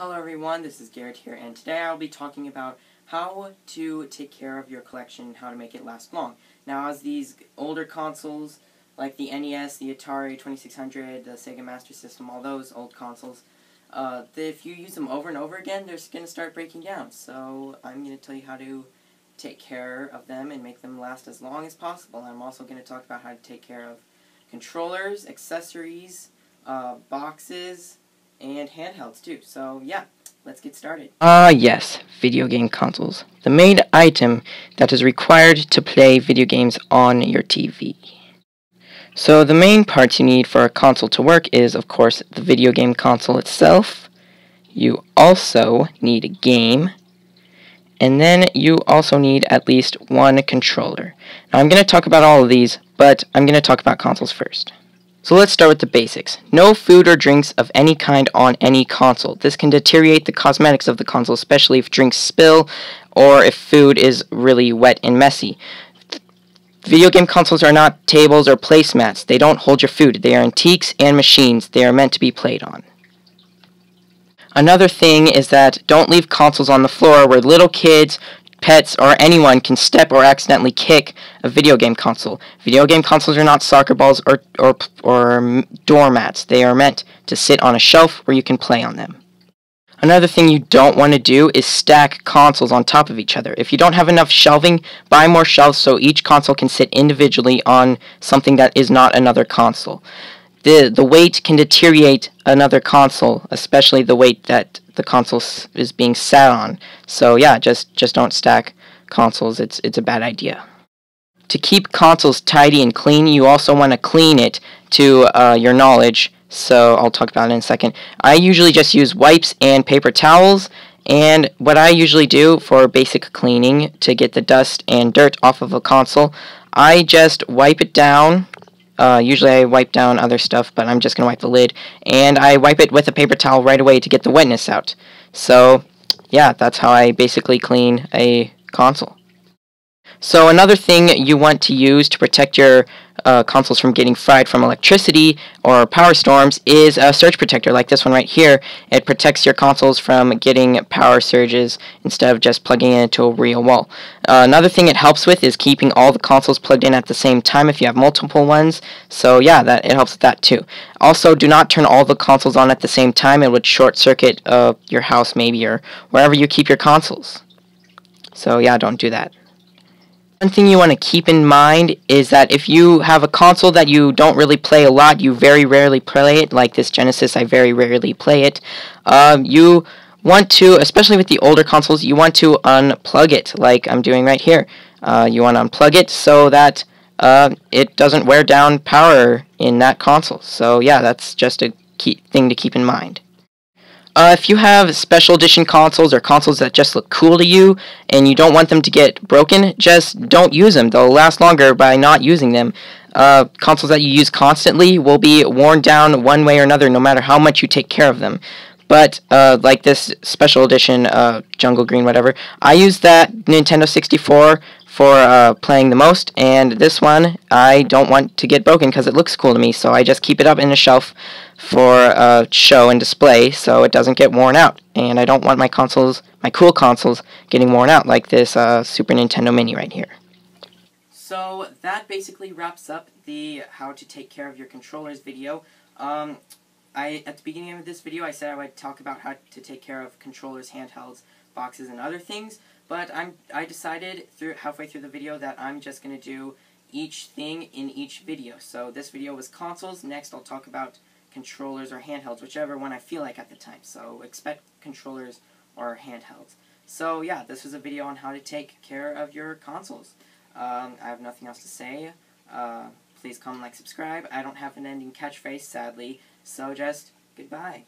Hello everyone, this is Garrett here, and today I'll be talking about how to take care of your collection and how to make it last long. Now, as these older consoles, like the NES, the Atari 2600, the Sega Master System, all those old consoles, if you use them over and over again, they're going to start breaking down. So I'm going to tell you how to take care of them and make them last as long as possible. I'm also going to talk about how to take care of controllers, accessories, boxes, and handhelds too. So yeah, let's get started. Yes, video game consoles. The main item that is required to play video games on your TV. So the main parts you need for a console to work is, of course, the video game console itself. You also need a game. And then you also need at least one controller. Now I'm going to talk about all of these, but I'm going to talk about consoles first. So let's start with the basics. No food or drinks of any kind on any console. This can deteriorate the cosmetics of the console, especially if drinks spill or if food is really wet and messy. Video game consoles are not tables or placemats. They don't hold your food. They are antiques and machines. They are meant to be played on. Another thing is that don't leave consoles on the floor where little kids, pets, or anyone can step or accidentally kick a video game console. Video game consoles are not soccer balls or doormats. They are meant to sit on a shelf where you can play on them. Another thing you don't want to do is stack consoles on top of each other. If you don't have enough shelving, buy more shelves so each console can sit individually on something that is not another console. The weight can deteriorate another console, especially the weight that the console is being sat on. So yeah, just don't stack consoles. It's a bad idea. To keep consoles tidy and clean, you also want to clean it to your knowledge. So I'll talk about it in a second. I usually just use wipes and paper towels. And what I usually do for basic cleaning to get the dust and dirt off of a console, I just wipe it down. Usually I wipe down other stuff, but I'm just going to wipe the lid. And I wipe it with a paper towel right away to get the wetness out. So, yeah, that's how I basically clean a console. So another thing you want to use to protect your consoles from getting fried from electricity or power storms is a surge protector like this one right here. It protects your consoles from getting power surges instead of just plugging it into a real wall. Another thing it helps with is keeping all the consoles plugged in at the same time if you have multiple ones. So yeah, it helps with that too. Also, do not turn all the consoles on at the same time. It would short circuit your house maybe or wherever you keep your consoles. So yeah, don't do that. One thing you want to keep in mind is that if you have a console that you don't really play a lot, you very rarely play it, like this Genesis, I very rarely play it, you want to, especially with the older consoles, you want to unplug it, like I'm doing right here. You want to unplug it so that it doesn't wear down power in that console. So yeah, that's just a key thing to keep in mind. If you have special edition consoles or consoles that just look cool to you and you don't want them to get broken, just don't use them. They'll last longer by not using them. Consoles that you use constantly will be worn down one way or another no matter how much you take care of them. But like this special edition Jungle Green whatever, I use that Nintendo 64 for playing the most, and this one I don't want to get broken because it looks cool to me, so I just keep it up in a shelf for show and display so it doesn't get worn out. And I don't want my cool consoles, getting worn out like this Super Nintendo Mini right here. So that basically wraps up the how to take care of your controllers video. At the beginning of this video I said I would talk about how to take care of controllers, handhelds, boxes, and other things, but I decided halfway through the video that I'm just going to do each thing in each video. So this video was consoles. Next I'll talk about controllers or handhelds, whichever one I feel like at the time. So expect controllers or handhelds. So yeah, this was a video on how to take care of your consoles. I have nothing else to say. Please comment, like, subscribe. I don't have an ending catchphrase, sadly, so just goodbye.